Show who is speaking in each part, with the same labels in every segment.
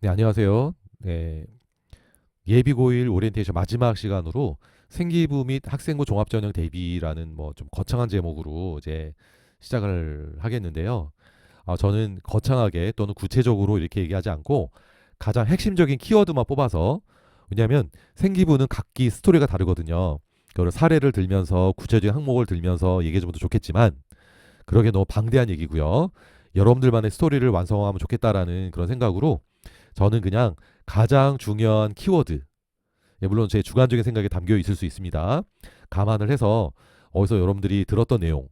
Speaker 1: 네, 안녕하세요. 네, 예비고일 오리엔테이션 마지막 시간으로 생기부 및 학생부 종합전형 대비라는 뭐 좀 거창한 제목으로 이제 시작을 하겠는데요. 저는 거창하게 또는 구체적으로 이렇게 얘기하지 않고 가장 핵심적인 키워드만 뽑아서, 왜냐하면 생기부는 각기 스토리가 다르거든요. 그걸 사례를 들면서 구체적인 항목을 들면서 얘기해주면 더 좋겠지만, 그러게 너무 방대한 얘기고요. 여러분들만의 스토리를 완성하면 좋겠다라는 그런 생각으로 저는 그냥 가장 중요한 키워드, 물론 제 주관적인 생각이 담겨 있을 수 있습니다. 감안을 해서 어디서 여러분들이 들었던 내용,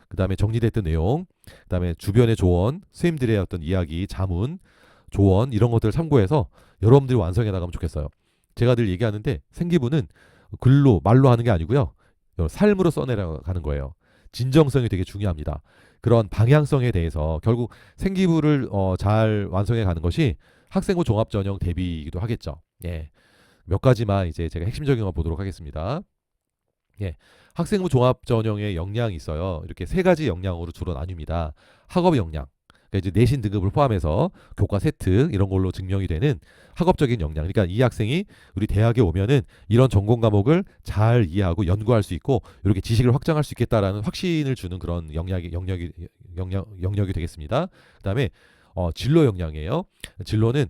Speaker 1: 그 다음에 정리됐던 내용, 그 다음에 주변의 조언, 선생님들의 어떤 이야기, 자문, 조언 이런 것들을 참고해서 여러분들이 완성해 나가면 좋겠어요. 제가 늘 얘기하는데 생기부는 글로 말로 하는 게 아니고요. 삶으로 써내려가는 거예요. 진정성이 되게 중요합니다. 그런 방향성에 대해서 결국 생기부를 잘 완성해 가는 것이 학생부 종합전형 대비이기도 하겠죠. 예. 몇 가지만 이제 제가 핵심적인 거 보도록 하겠습니다. 예. 학생부 종합전형의 역량이 있어요. 이렇게 세 가지 역량으로 주로 나뉩니다. 학업 역량. 그러니까 이제 내신 등급을 포함해서 교과 세트 이런 걸로 증명이 되는 학업적인 역량. 그러니까 이 학생이 우리 대학에 오면은 이런 전공 과목을 잘 이해하고 연구할 수 있고 이렇게 지식을 확장할 수 있겠다라는 확신을 주는 그런 영역이 되겠습니다. 그다음에 진로 역량이에요. 진로는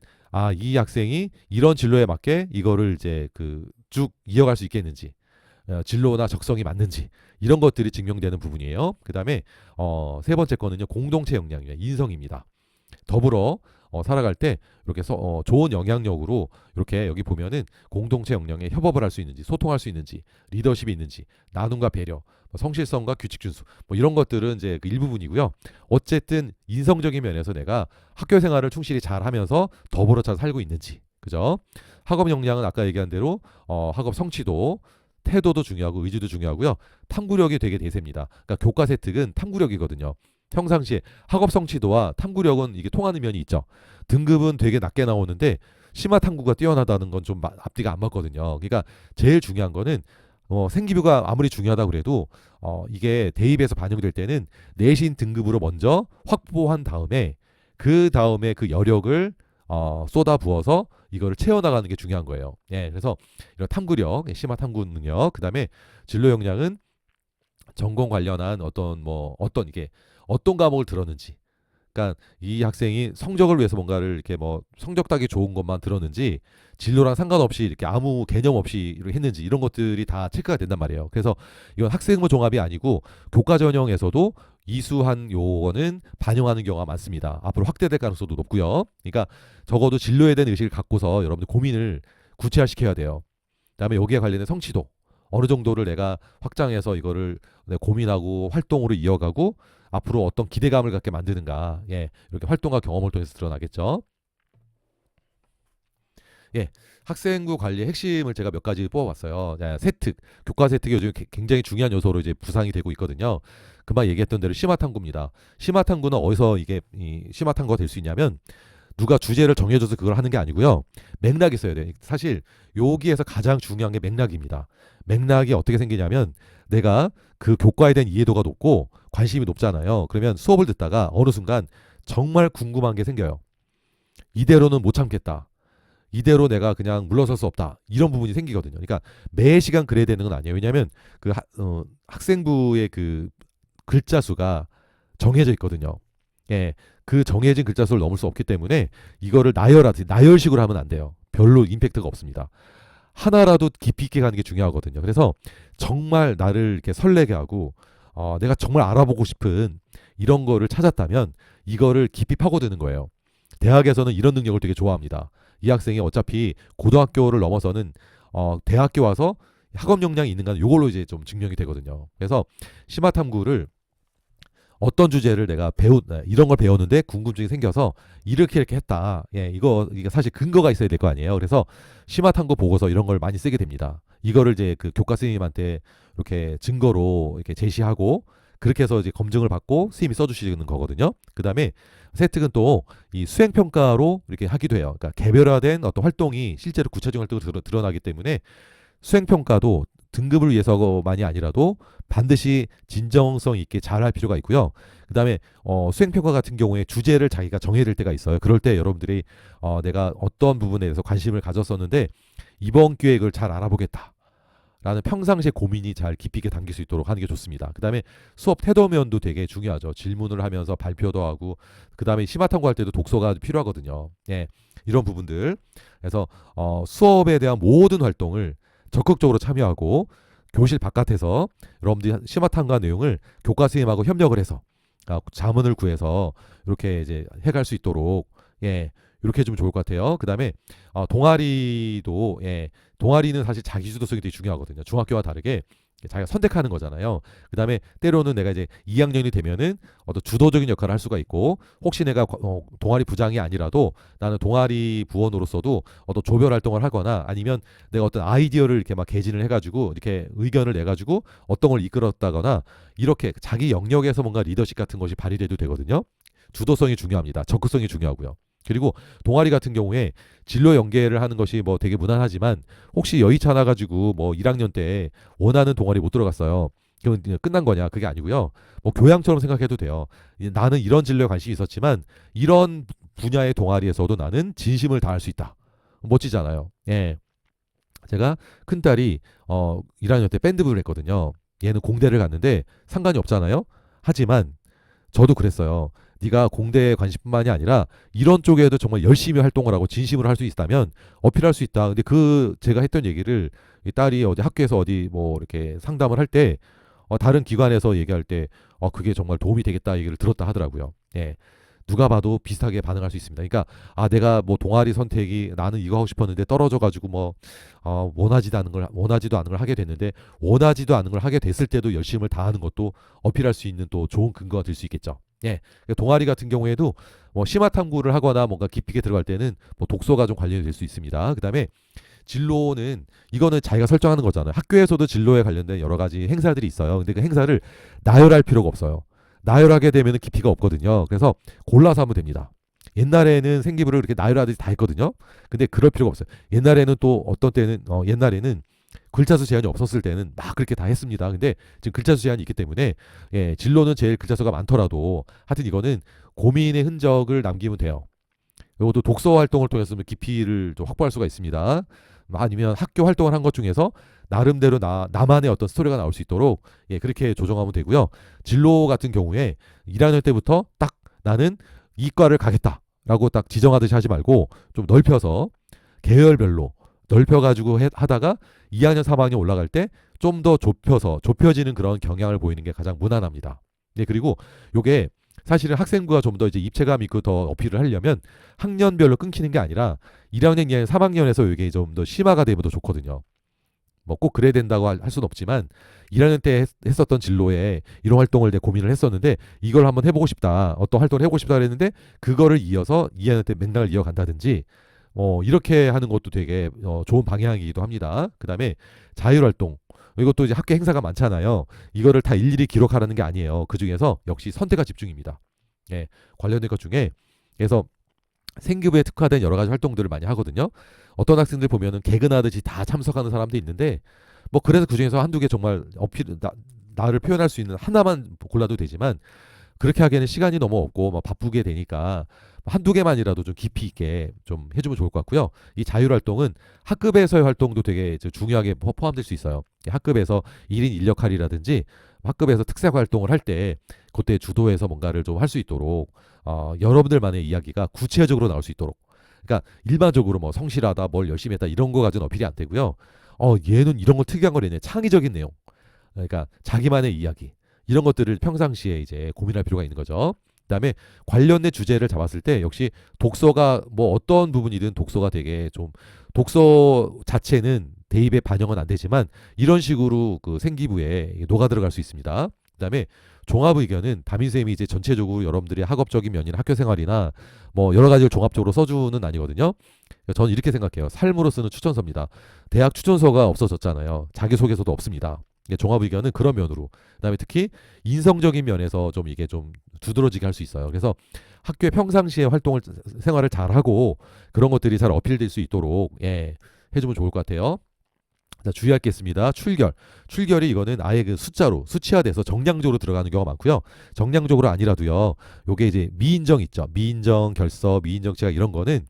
Speaker 1: 이 학생이 이런 진로에 맞게 이거를 이제 그 쭉 이어갈 수 있겠는지, 진로나 적성이 맞는지 이런 것들이 증명되는 부분이에요. 그다음에 세 번째 거는요, 공동체 역량이에요. 인성입니다. 더불어 살아갈 때 이렇게 좋은 영향력으로 이렇게 여기 보면은 공동체 역량에 협업을 할 수 있는지, 소통할 수 있는지, 리더십이 있는지, 나눔과 배려, 성실성과 규칙 준수 이런 것들은 이제 그 일부분이고요. 어쨌든 인성적인 면에서 내가 학교 생활을 충실히 잘 하면서 더불어 잘 살고 있는지, 그죠? 학업 역량은 아까 얘기한 대로 학업 성취도, 태도도 중요하고 의지도 중요하고요. 탐구력이 되게 대세입니다. 그러니까 교과 세특은 탐구력이거든요. 평상시에 학업 성취도와 탐구력은 이게 통하는 면이 있죠. 등급은 되게 낮게 나오는데 심화 탐구가 뛰어나다는 건 좀 앞뒤가 안 맞거든요. 그러니까 제일 중요한 거는 생기부가 아무리 중요하다 그래도 이게 대입에서 반영될 때는 내신 등급으로 먼저 확보한 다음에 그 다음에 그 여력을 쏟아 부어서 이거를 채워나가는 게 중요한 거예요. 예, 그래서 이런 탐구력, 심화 탐구 능력, 그 다음에 진로 역량은 전공 관련한 어떤 이게 어떤 과목을 들었는지, 그러니까 이 학생이 성적을 위해서 뭔가를 이렇게 뭐 성적 따기 좋은 것만 들었는지 진로랑 상관없이 이렇게 아무 개념 없이 이렇게 했는지 이런 것들이 다 체크가 된단 말이에요. 그래서 이건 학생부 종합이 아니고 교과 전형에서도 이수한 요거는 반영하는 경우가 많습니다. 앞으로 확대될 가능성도 높고요. 그러니까 적어도 진로에 대한 의식을 갖고서 여러분들 고민을 구체화시켜야 돼요. 그다음에 여기에 관련된 성취도 어느 정도를 내가 확장해서 이거를 고민하고 활동으로 이어가고 앞으로 어떤 기대감을 갖게 만드는가, 예, 이렇게 활동과 경험을 통해서 드러나겠죠. 예, 학생부 관리의 핵심을 제가 몇 가지 뽑아봤어요. 세특, 교과 세특이 요즘 굉장히 중요한 요소로 이제 부상이 되고 있거든요. 금방 얘기했던 대로 심화 탐구입니다. 심화 탐구는 어디서 이게 심화 탐구가 될 수 있냐면 누가 주제를 정해줘서 그걸 하는 게 아니고요. 맥락이 있어야 돼요. 사실 여기에서 가장 중요한 게 맥락입니다. 맥락이 어떻게 생기냐면 내가 그 교과에 대한 이해도가 높고 관심이 높잖아요. 그러면 수업을 듣다가 어느 순간 정말 궁금한 게 생겨요. 이대로는 못 참겠다. 이대로 내가 그냥 물러설 수 없다. 이런 부분이 생기거든요. 그러니까 매 시간 그래야 되는 건 아니에요. 왜냐하면 그 학생부의 그 글자 수가 정해져 있거든요. 예, 그 정해진 글자 수를 넘을 수 없기 때문에 이거를 나열식으로 하면 안 돼요. 별로 임팩트가 없습니다. 하나라도 깊이 있게 가는 게 중요하거든요. 그래서 정말 나를 이렇게 설레게 하고 내가 정말 알아보고 싶은 이런 거를 찾았다면 이거를 깊이 파고드는 거예요. 대학에서는 이런 능력을 되게 좋아합니다. 이 학생이 어차피 고등학교를 넘어서는 대학교 와서 학업 역량이 있는가 이걸로 이제 좀 증명이 되거든요. 그래서 심화 탐구를 어떤 주제를 내가 이런 걸 배웠는데 궁금증이 생겨서 이렇게 했다. 예, 이게 사실 근거가 있어야 될 거 아니에요. 그래서 심화 탐구 보고서 이런 걸 많이 쓰게 됩니다. 이거를 이제 그 교과 선생님한테 이렇게 증거로 이렇게 제시하고 그렇게 해서 이제 검증을 받고 선생님이 써주시는 거거든요. 그 다음에 세특은 또 이 수행 평가로 이렇게 하기도 해요. 그러니까 개별화된 어떤 활동이 실제로 구체적인 활동으로 드러나기 때문에 수행 평가도 등급을 위해서만이 아니라도 반드시 진정성 있게 잘 할 필요가 있고요. 그다음에 수행평가 같은 경우에 주제를 자기가 정해야 될 때가 있어요. 그럴 때 여러분들이 내가 어떤 부분에 대해서 관심을 가졌었는데 이번 기회에 그걸 잘 알아보겠다. 라는 평상시에 고민이 잘 깊이 있게 담길 수 있도록 하는 게 좋습니다. 그 다음에 수업 태도면도 되게 중요하죠. 질문을 하면서 발표도 하고, 그 다음에 심화 탐구할 때도 독서가 필요하거든요. 예, 이런 부분들. 그래서 수업에 대한 모든 활동을 적극적으로 참여하고, 교실 바깥에서 여러분들이 심화 탐구한 내용을 교과 선생님하고 협력을 해서 자문을 구해서 이렇게 이제 해갈 수 있도록, 예, 이렇게 해주면 좋을 것 같아요. 그 다음에 동아리도, 예, 동아리는 사실 자기 주도성이 되게 중요하거든요. 중학교와 다르게 자기가 선택하는 거잖아요. 그 다음에 때로는 내가 이제 2학년이 되면은 어떤 주도적인 역할을 할 수가 있고, 혹시 내가 동아리 부장이 아니라도 나는 동아리 부원으로서도 어떤 조별 활동을 하거나, 아니면 내가 어떤 아이디어를 이렇게 막 개진을 해가지고 이렇게 의견을 내가지고 어떤 걸 이끌었다거나, 이렇게 자기 영역에서 뭔가 리더십 같은 것이 발휘돼도 되거든요. 주도성이 중요합니다. 적극성이 중요하고요. 그리고 동아리 같은 경우에 진로 연계를 하는 것이 뭐 되게 무난하지만, 혹시 여의치 않아 가지고 뭐 1학년 때 원하는 동아리 못 들어갔어요. 그럼 끝난 거냐? 그게 아니고요. 뭐 교양처럼 생각해도 돼요. 나는 이런 진로에 관심이 있었지만 이런 분야의 동아리에서도 나는 진심을 다할 수 있다. 멋지잖아요. 예. 제가 큰 딸이 1학년 때 밴드부를 했거든요. 얘는 공대를 갔는데 상관이 없잖아요. 하지만 저도 그랬어요. 네가 공대에 관심뿐만이 아니라 이런 쪽에도 정말 열심히 활동을 하고 진심으로 할 수 있다면 어필할 수 있다. 근데 그 제가 했던 얘기를 이 딸이 어디 학교에서 어디 뭐 이렇게 상담을 할 때 다른 기관에서 얘기할 때 그게 정말 도움이 되겠다 얘기를 들었다 하더라고요. 예. 누가 봐도 비슷하게 반응할 수 있습니다. 그러니까 내가 뭐 동아리 선택이 나는 이거 하고 싶었는데 떨어져 가지고 뭐 원하지도 않은 걸 하게 됐는데, 원하지도 않은 걸 하게 됐을 때도 열심을 다하는 것도 어필할 수 있는 또 좋은 근거가 될 수 있겠죠. 예. 그러니까 동아리 같은 경우에도 뭐 심화 탐구를 하거나 뭔가 깊이 있게 들어갈 때는 뭐 독서가 좀 관련이 될 수 있습니다. 그다음에 진로는 이거는 자기가 설정하는 거잖아요. 학교에서도 진로에 관련된 여러 가지 행사들이 있어요. 근데 그 행사를 나열할 필요가 없어요. 나열하게 되면 깊이가 없거든요. 그래서 골라서 하면 됩니다. 옛날에는 생기부를 그렇게 나열하듯이 다 했거든요. 근데 그럴 필요가 없어요. 옛날에는 또 어떤 때는 옛날에는 글자 수 제한이 없었을 때는 막 그렇게 다 했습니다. 근데 지금 글자 수 제한이 있기 때문에, 예, 진로는 제일 글자 수가 많더라도 하여튼 이거는 고민의 흔적을 남기면 돼요. 이것도 독서 활동을 통해서 깊이를 좀 확보할 수가 있습니다. 아니면 학교 활동을 한 것 중에서 나름대로 나만의 어떤 스토리가 나올 수 있도록, 예, 그렇게 조정하면 되고요. 진로 같은 경우에 1학년 때부터 딱 나는 이과를 가겠다라고 딱 지정하듯이 하지 말고 좀 넓혀서 계열별로 넓혀가지고 하다가 2학년, 3학년 올라갈 때 좀 더 좁혀지는 그런 경향을 보이는 게 가장 무난합니다. 네, 그리고 요게 사실은 학생부가 좀 더 이제 입체감 있고 더 어필을 하려면 학년별로 끊기는 게 아니라 1학년, 2학년, 3학년에서 이게 좀 더 심화가 되면 더 좋거든요. 뭐 꼭 그래야 된다고 할 수는 없지만 1학년 때 했었던 진로에 이런 활동을 내 고민을 했었는데 이걸 한번 해보고 싶다. 어떤 활동을 해보고 싶다 그랬는데 그거를 이어서 2학년 때 맥락을 이어간다든지 이렇게 하는 것도 되게 좋은 방향이기도 합니다. 그 다음에 자율활동. 이것도 이제 학교 행사가 많잖아요. 이거를 다 일일이 기록하라는 게 아니에요. 그 중에서 역시 선택과 집중입니다. 예, 관련된 것 중에 그래서 생기부에 특화된 여러 가지 활동들을 많이 하거든요. 어떤 학생들 보면은 개근하듯이 다 참석하는 사람도 있는데, 뭐 그래서 그 중에서 한두 개 정말 나를 표현할 수 있는 하나만 골라도 되지만, 그렇게 하기에는 시간이 너무 없고 막 바쁘게 되니까 한두 개만이라도 좀 깊이 있게 좀 해주면 좋을 것 같고요. 이 자율활동은 학급에서의 활동도 되게 중요하게 포함될 수 있어요. 학급에서 1인 인력할이라든지 학급에서 특색 활동을 할 때 그때 주도해서 뭔가를 좀 할 수 있도록 여러분들만의 이야기가 구체적으로 나올 수 있도록. 그러니까 일반적으로 뭐 성실하다, 뭘 열심히 했다 이런 거 가지고는 어필이 안 되고요. 얘는 이런 거 특이한 걸 했네. 창의적인 내용. 그러니까 자기만의 이야기. 이런 것들을 평상시에 이제 고민할 필요가 있는 거죠. 그다음에 관련된 주제를 잡았을 때 역시 독서가 뭐 어떤 부분이든 독서가 되게 좀 독서 자체는 대입에 반영은 안 되지만 이런 식으로 그 생기부에 녹아 들어갈 수 있습니다. 그다음에 종합 의견은 담임 쌤이 이제 전체적으로 여러분들의 학업적인 면이나 학교 생활이나 뭐 여러 가지를 종합적으로 써주는 아니거든요. 저는 이렇게 생각해요. 삶으로 쓰는 추천서입니다. 대학 추천서가 없어졌잖아요. 자기소개서도 없습니다. 종합 의견은 그런 면으로, 그다음에 특히 인성적인 면에서 좀 이게 좀 두드러지게 할 수 있어요. 그래서 학교의 평상시에 생활을 잘 하고 그런 것들이 잘 어필될 수 있도록, 예, 해주면 좋을 것 같아요. 자, 주의할 게 있습니다. 출결. 출결이 이거는 아예 그 숫자로 수치화돼서 정량적으로 들어가는 경우가 많고요. 정량적으로 아니라도요. 요게 이제 미인정 있죠. 미인정 결서, 미인정 제가 이런 거는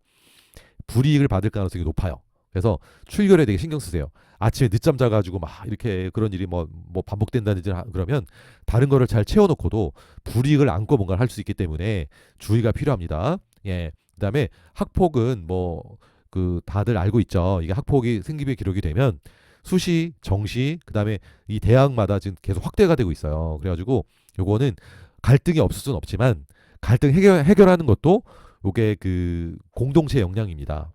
Speaker 1: 불이익을 받을 가능성이 높아요. 그래서 출결에 되게 신경 쓰세요. 아침에 늦잠 자가지고 막 이렇게 그런 일이 뭐 반복된다든지 그러면 다른 거를 잘 채워놓고도 불이익을 안고 뭔가를 할 수 있기 때문에 주의가 필요합니다. 예. 그다음에 학폭은 뭐 그 다들 알고 있죠. 이게 학폭이 생기부에 기록이 되면 수시, 정시, 그다음에 이 대학마다 지금 계속 확대가 되고 있어요. 그래가지고 요거는 갈등이 없을 수는 없지만 갈등 해결하는 것도 요게 그 공동체 역량입니다.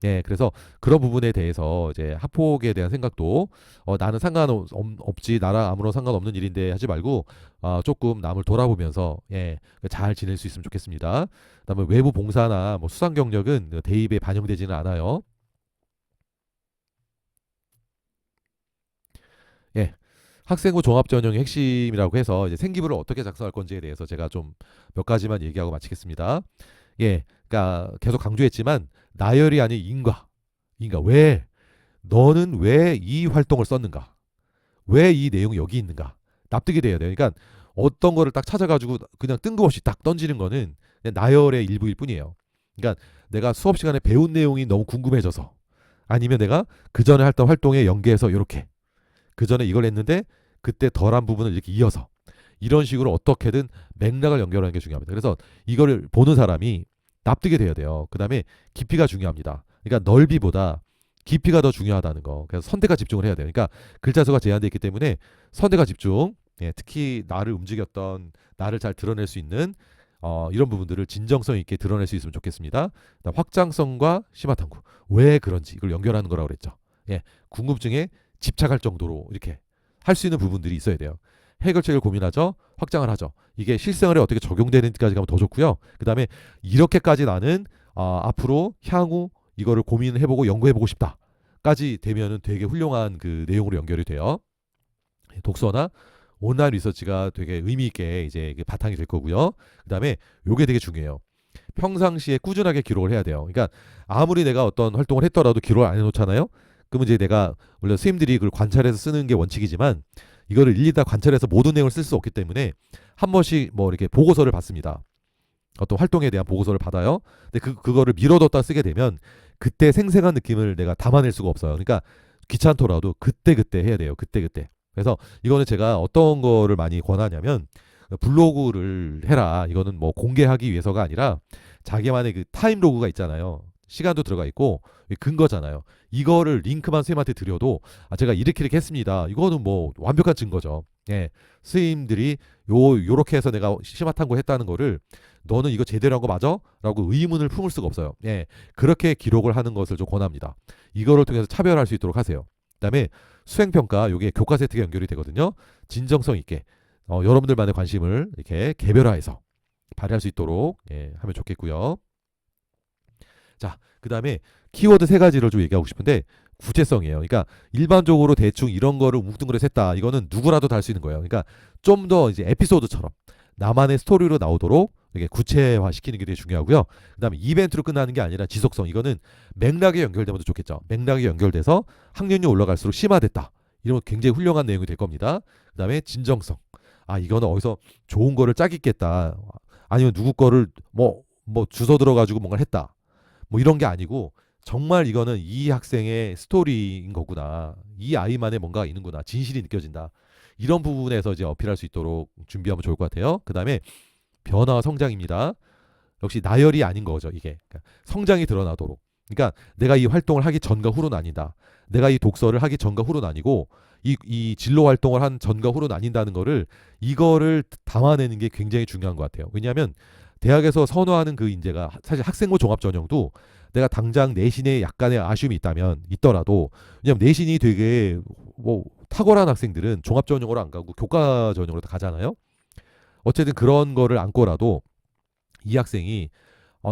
Speaker 1: 예, 그래서 그런 부분에 대해서 이제 학폭에 대한 생각도 나는 상관없지, 나랑 아무런 상관없는 일인데 하지 말고 조금 남을 돌아보면서 예, 잘 지낼 수 있으면 좋겠습니다. 그다음에 외부 봉사나 뭐 수상 경력은 대입에 반영되지는 않아요. 예. 학생부 종합 전형의 핵심이라고 해서 이제 생기부를 어떻게 작성할 건지에 대해서 제가 좀 몇 가지만 얘기하고 마치겠습니다. 예. 그러니까 계속 강조했지만 나열이 아닌 인과. 인과 왜 너는 왜 이 활동을 썼는가? 왜 이 내용이 여기 있는가? 납득이 돼야 돼요. 그러니까 어떤 거를 딱 찾아가지고 그냥 뜬금없이 딱 던지는 거는 그냥 나열의 일부일 뿐이에요. 그러니까 내가 수업 시간에 배운 내용이 너무 궁금해져서 아니면 내가 그 전에 했던 활동에 연계해서 이렇게 그 전에 이걸 했는데 그때 덜한 부분을 이렇게 이어서 이런 식으로 어떻게든 맥락을 연결하는 게 중요합니다. 그래서 이거를 보는 사람이 납득이 돼야 돼요. 그 다음에 깊이가 중요합니다. 그러니까 넓이보다 깊이가 더 중요하다는 거. 그래서 선택과 집중을 해야 돼요. 그러니까 글자 수가 제한되어 있기 때문에 선택과 집중, 예, 특히 나를 움직였던 나를 잘 드러낼 수 있는 이런 부분들을 진정성 있게 드러낼 수 있으면 좋겠습니다. 그다음 확장성과 심화 탐구. 왜 그런지 이걸 연결하는 거라고 그랬죠. 예, 궁금증에 집착할 정도로 이렇게 할 수 있는 부분들이 있어야 돼요. 해결책을 고민하죠. 확장을 하죠. 이게 실생활에 어떻게 적용되는지까지 가면 더 좋고요. 그 다음에 이렇게까지 나는 앞으로 향후 이거를 고민해보고 연구해보고 싶다까지 되면은 되게 훌륭한 그 내용으로 연결이 돼요. 독서나 온라인 리서치가 되게 의미 있게 이제 바탕이 될 거고요. 그 다음에 요게 되게 중요해요. 평상시에 꾸준하게 기록을 해야 돼요. 그러니까 아무리 내가 어떤 활동을 했더라도 기록을 안 해놓잖아요. 그러면 이제 내가 원래 선생님들이 그걸 관찰해서 쓰는 게 원칙이지만 이거를 일일이 다 관찰해서 모든 내용을 쓸 수 없기 때문에 한 번씩 뭐 이렇게 보고서를 받습니다. 어떤 활동에 대한 보고서를 받아요. 근데 그거를 미뤄뒀다 쓰게 되면 그때 생생한 느낌을 내가 담아낼 수가 없어요. 그러니까 귀찮더라도 그때그때 해야 돼요. 그때그때. 그래서 이거는 제가 어떤 거를 많이 권하냐면 블로그를 해라. 이거는 뭐 공개하기 위해서가 아니라 자기만의 그 타임 로그가 있잖아요. 시간도 들어가 있고 근거잖아요. 이거를 링크만 선생님한테 드려도 제가 이렇게 했습니다. 이거는 뭐 완벽한 증거죠. 예. 선생님들이 요렇게 해서 내가 심화 탐구했다는 거를 너는 이거 제대로 한 거 맞아? 라고 의문을 품을 수가 없어요. 예. 그렇게 기록을 하는 것을 좀 권합니다. 이거를 통해서 차별할 수 있도록 하세요. 그다음에 수행평가 요게 교과 세트가 연결이 되거든요. 진정성 있게 여러분들만의 관심을 이렇게 개별화해서 발휘할 수 있도록 하면 좋겠고요. 자, 그 다음에 키워드 세 가지를 좀 얘기하고 싶은데 구체성이에요. 그러니까 일반적으로 대충 이런 거를 뭉뚱그려서 했다. 이거는 누구라도 다 할 수 있는 거예요. 그러니까 좀 더 이제 에피소드처럼 나만의 스토리로 나오도록 이렇게 구체화 시키는 게 되게 중요하고요. 그다음에 이벤트로 끝나는 게 아니라 지속성. 이거는 맥락에 연결되면 더 좋겠죠. 맥락에 연결돼서 학년이 올라갈수록 심화됐다. 이런 굉장히 훌륭한 내용이 될 겁니다. 그다음에 진정성. 이거는 어디서 좋은 거를 짜깁겠다. 아니면 누구 거를 뭐 주워 들어가지고 뭔가를 했다. 뭐 이런 게 아니고 정말 이거는 이 학생의 스토리인 거구나. 이 아이만의 뭔가가 있는구나. 진실이 느껴진다. 이런 부분에서 이제 어필할 수 있도록 준비하면 좋을 것 같아요. 그다음에 변화와 성장입니다. 역시 나열이 아닌 거죠, 이게. 그러니까 성장이 드러나도록. 그러니까 내가 이 활동을 하기 전과 후로 나뉜다. 내가 이 독서를 하기 전과 후로 나뉘고 이 진로 활동을 한 전과 후로 나뉜다는 거를 이거를 담아내는 게 굉장히 중요한 것 같아요. 왜냐하면 대학에서 선호하는 그 인재가 사실 학생부 종합 전형도 내가 당장 내신에 약간의 아쉬움이 있더라도 왜냐면 내신이 되게 뭐 탁월한 학생들은 종합 전형으로 안 가고 교과 전형으로 다 가잖아요. 어쨌든 그런 거를 안고라도 이 학생이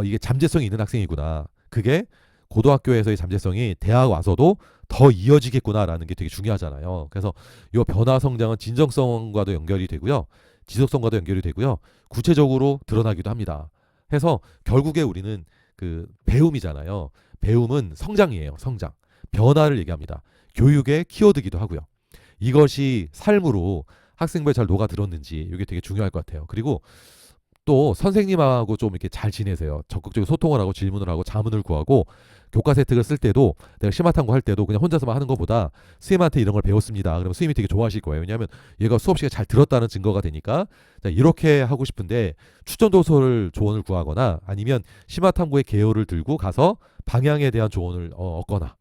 Speaker 1: 이게 잠재성이 있는 학생이구나. 그게 고등학교에서의 잠재성이 대학 와서도 더 이어지겠구나라는 게 되게 중요하잖아요. 그래서 이 변화 성장은 진정성과도 연결이 되고요. 지속성과도 연결이 되고요. 구체적으로 드러나기도 합니다. 해서 결국에 우리는 그 배움이잖아요. 배움은 성장이에요. 성장. 변화를 얘기합니다. 교육의 키워드기도 하고요. 이것이 삶으로 학생부에 잘 녹아들었는지 이게 되게 중요할 것 같아요. 그리고 또 선생님하고 좀 이렇게 잘 지내세요. 적극적으로 소통을 하고 질문을 하고 자문을 구하고 교과 세특을 쓸 때도 내가 심화탐구 할 때도 그냥 혼자서만 하는 것보다 선생님한테 이런 걸 배웠습니다. 그러면 선생님이 되게 좋아하실 거예요. 왜냐하면 얘가 수업 시간에 잘 들었다는 증거가 되니까. 자, 이렇게 하고 싶은데 추천 도서를 조언을 구하거나 아니면 심화탐구의 개요를 들고 가서 방향에 대한 조언을 얻거나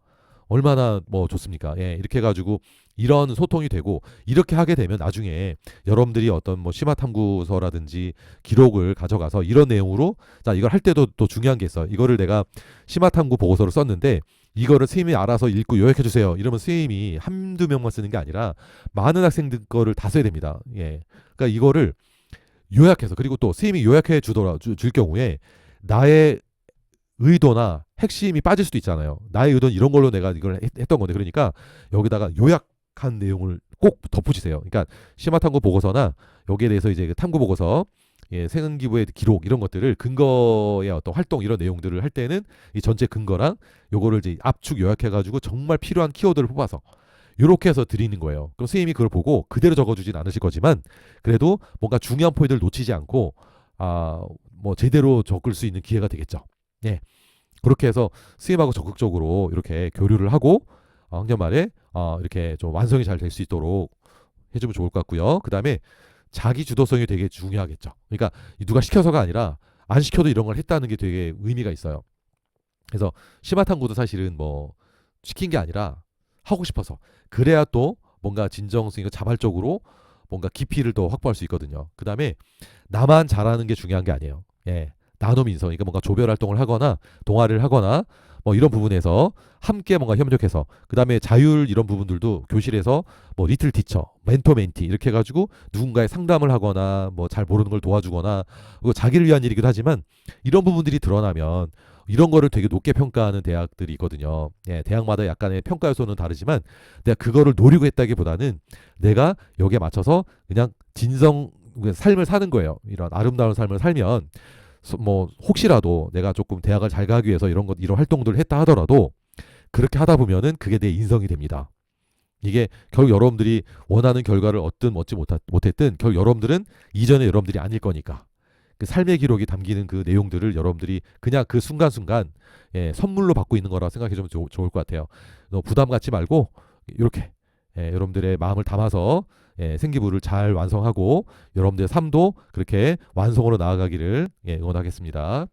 Speaker 1: 얼마나 뭐 좋습니까? 예, 이렇게 해가지고 이런 소통이 되고 이렇게 하게 되면 나중에 여러분들이 어떤 뭐 심화탐구서라든지 기록을 가져가서 이런 내용으로 자 이걸 할 때도 또 중요한 게 있어. 이거를 내가 심화탐구 보고서를 썼는데 이거를 선생님이 알아서 읽고 요약해 주세요. 이러면 선생님이 한두 명만 쓰는 게 아니라 많은 학생들 거를 다 써야 됩니다. 예, 그러니까 이거를 요약해서 그리고 또 선생님이 요약해 줄 경우에 나의 의도나 핵심이 빠질 수도 있잖아요. 나의 의도는 이런 걸로 내가 이걸 했던 건데 그러니까 여기다가 요약한 내용을 꼭 덧붙이세요. 그러니까 심화탐구 보고서나 여기에 대해서 이제 그 탐구 보고서 예, 생은기부의 기록 이런 것들을 근거의 어떤 활동 이런 내용들을 할 때는 이 전체 근거랑 요거를 이제 압축 요약해가지고 정말 필요한 키워드를 뽑아서 이렇게 해서 드리는 거예요. 그럼 선생님이 그걸 보고 그대로 적어주진 않으실 거지만 그래도 뭔가 중요한 포인트를 놓치지 않고 뭐 제대로 적을 수 있는 기회가 되겠죠. 예. 그렇게 해서 선생님하고 적극적으로 이렇게 교류를 하고 학년말에 이렇게 좀 완성이 잘 될 수 있도록 해주면 좋을 것 같고요. 그 다음에 자기 주도성이 되게 중요하겠죠. 그러니까 누가 시켜서가 아니라 안 시켜도 이런 걸 했다는 게 되게 의미가 있어요. 그래서 심화탐구도 사실은 뭐 시킨 게 아니라 하고 싶어서 그래야 또 뭔가 진정성이고 자발적으로 뭔가 깊이를 더 확보할 수 있거든요. 그 다음에 나만 잘하는 게 중요한 게 아니에요. 예. 나눔 인성, 그러니까 뭔가 조별 활동을 하거나 동아리를 하거나 뭐 이런 부분에서 함께 뭔가 협력해서 그 다음에 자율 이런 부분들도 교실에서 뭐 리틀 티처, 멘토 멘티 이렇게 해가지고 누군가의 상담을 하거나 뭐 잘 모르는 걸 도와주거나 그리고 자기를 위한 일이기도 하지만 이런 부분들이 드러나면 이런 거를 되게 높게 평가하는 대학들이 있거든요. 예, 대학마다 약간의 평가 요소는 다르지만 내가 그거를 노리고 했다기보다는 내가 여기에 맞춰서 그냥 삶을 사는 거예요. 이런 아름다운 삶을 살면 뭐 혹시라도 내가 조금 대학을 잘 가기 위해서 이런 활동들을 했다 하더라도 그렇게 하다 보면은 그게 내 인성이 됩니다. 이게 결국 여러분들이 원하는 결과를 얻든 얻지 못했든 결국 여러분들은 이전에 여러분들이 아닐 거니까 그 삶의 기록이 담기는 그 내용들을 여러분들이 그냥 그 순간순간 예, 선물로 받고 있는 거라 생각해 주면 좋을 것 같아요. 너 부담 갖지 말고 이렇게 예, 여러분들의 마음을 담아서 예, 생기부를 잘 완성하고 여러분들의 삶도 그렇게 완성으로 나아가기를 예, 응원하겠습니다.